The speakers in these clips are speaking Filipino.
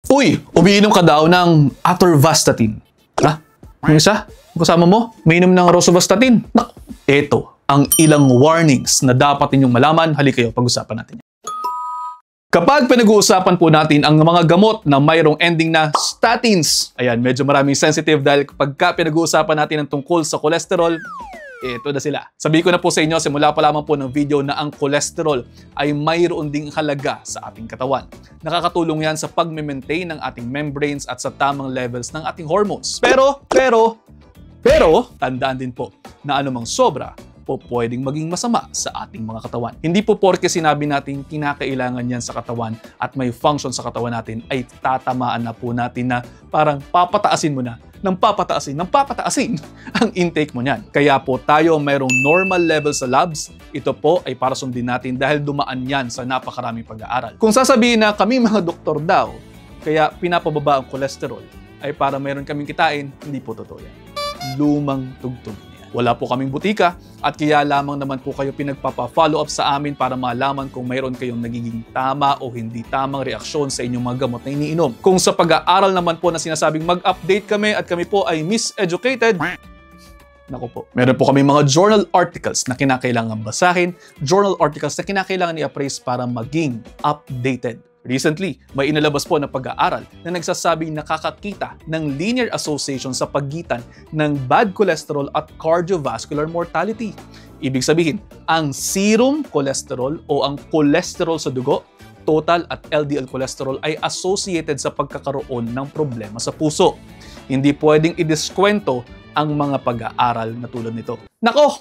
Uy, umiinom ka daw ng atorvastatin. Ha? Yung isa? Kasama mo? Umiinom ng rosuvastatin. Naku, eto ang ilang warnings na dapat ninyong malaman. Halika kayo, pag-usapan natin yan. Kapag pinag-uusapan po natin ang mga gamot na mayroong ending na statins, ayan, medyo maraming sensitive dahil kapag pinag-uusapan natin ang tungkol sa cholesterol, ito na sila. Sabi ko na po sa inyo, simula pa lamang po ng video na ang cholesterol ay mayroon ding halaga sa ating katawan. Nakakatulong yan sa pag-maintain ng ating membranes at sa tamang levels ng ating hormones. Pero, tandaan din po na anumang sobra po pwedeng maging masama sa ating mga katawan. Hindi po porke sinabi natin kinakailangan yan sa katawan at may function sa katawan natin ay tatamaan na po natin na parang papataasin mo na ng papataasin ang intake mo niyan. Kaya po tayo mayroong normal level sa labs, ito po ay para sundin natin dahil dumaan yan sa napakaraming pag-aaral. Kung sasabihin na kami mga doktor daw, kaya pinapababa ang cholesterol, ay para mayroon kaming kitain, hindi po totoo yan. Lumang tugtog. Wala po kaming butika at kaya lamang naman po kayo pinagpapa-follow up sa amin para malaman kung mayroon kayong nagiging tama o hindi tamang reaksyon sa inyong mga gamot na iniinom. Kung sa pag-aaral naman po na sinasabing mag-update kami at kami po ay miseducated, naku po. Meron po kami mga journal articles na kinakailangan basahin, journal articles na kinakailangan i-appraise para maging updated. Recently, may inilabas po na pag-aaral na nagsasabing nakakakita ng linear association sa pagitan ng bad cholesterol at cardiovascular mortality. Ibig sabihin, ang serum cholesterol o ang cholesterol sa dugo, total at LDL cholesterol ay associated sa pagkakaroon ng problema sa puso. Hindi pwedeng idiskwento ang mga pag-aaral na tulad nito. Nako!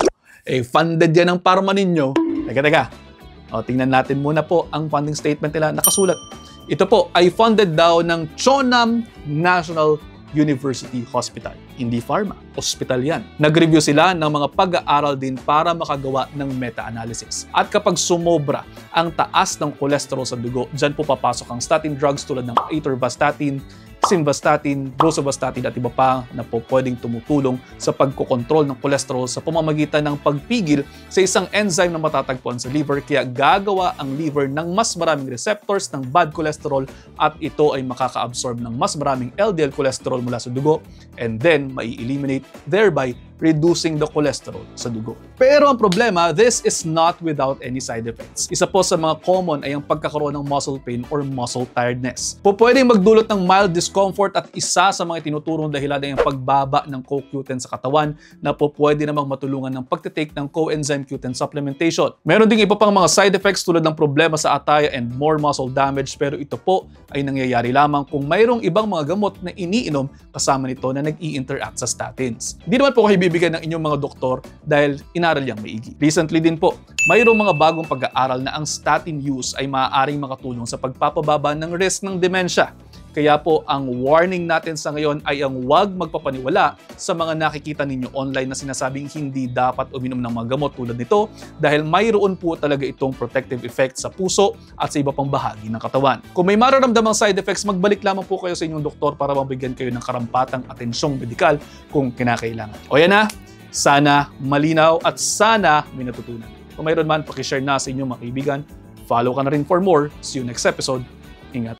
Funded yan ang parma ninyo. Teka. O, tingnan natin muna po ang funding statement nila nakasulat. Ito po ay funded daw ng Chonam National University Hospital. Hindi pharma, hospital yan. Nag-review sila ng mga pag-aaral din para makagawa ng meta-analysis. At kapag sumobra ang taas ng cholesterol sa dugo, dyan po papasok ang statin drugs tulad ng atorvastatin, simvastatin, rosuvastatin at iba pa na po pwedeng tumutulong sa pagkokontrol ng cholesterol sa pamamagitan ng pagpigil sa isang enzyme na matatagpuan sa liver, kaya gagawa ang liver ng mas maraming receptors ng bad cholesterol at ito ay makaka-absorb ng mas maraming LDL cholesterol mula sa dugo and then mai-eliminate, thereby reducing the cholesterol sa dugo. Pero ang problema, this is not without any side effects. Isa po sa mga common ay ang pagkakaroon ng muscle pain or muscle tiredness. Pwedeng magdulot ng mild discomfort at isa sa mga tinuturong dahilan ay ang pagbaba ng CoQ10 sa katawan na pwede namang matulungan ng pagtitake ng coenzyme Q10 supplementation. Meron ding iba pang mga side effects tulad ng problema sa ataya and more muscle damage, pero ito po ay nangyayari lamang kung mayroong ibang mga gamot na iniinom kasama nito na nag-i-interact sa statins. Hindi naman po kayo bibigyan ng inyong mga doktor dahil inaral yang maigi. Recently din po, mayroong mga bagong pag-aaral na ang statin use ay maaaring makatulong sa pagpapababa ng risk ng dementia. Kaya po, ang warning natin sa ngayon ay ang huwag magpapaniwala sa mga nakikita ninyo online na sinasabing hindi dapat uminom ng mga gamot tulad nito dahil mayroon po talaga itong protective effect sa puso at sa iba pang bahagi ng katawan. Kung may mararamdamang side effects, magbalik lamang po kayo sa inyong doktor para mabigyan kayo ng karampatang atensyong medikal kung kinakailangan. O yan na, sana malinaw at sana may natutunan. Kung mayroon man, pakishare na sa inyong mga kaibigan. Follow ka na rin for more. See you next episode. Ingat.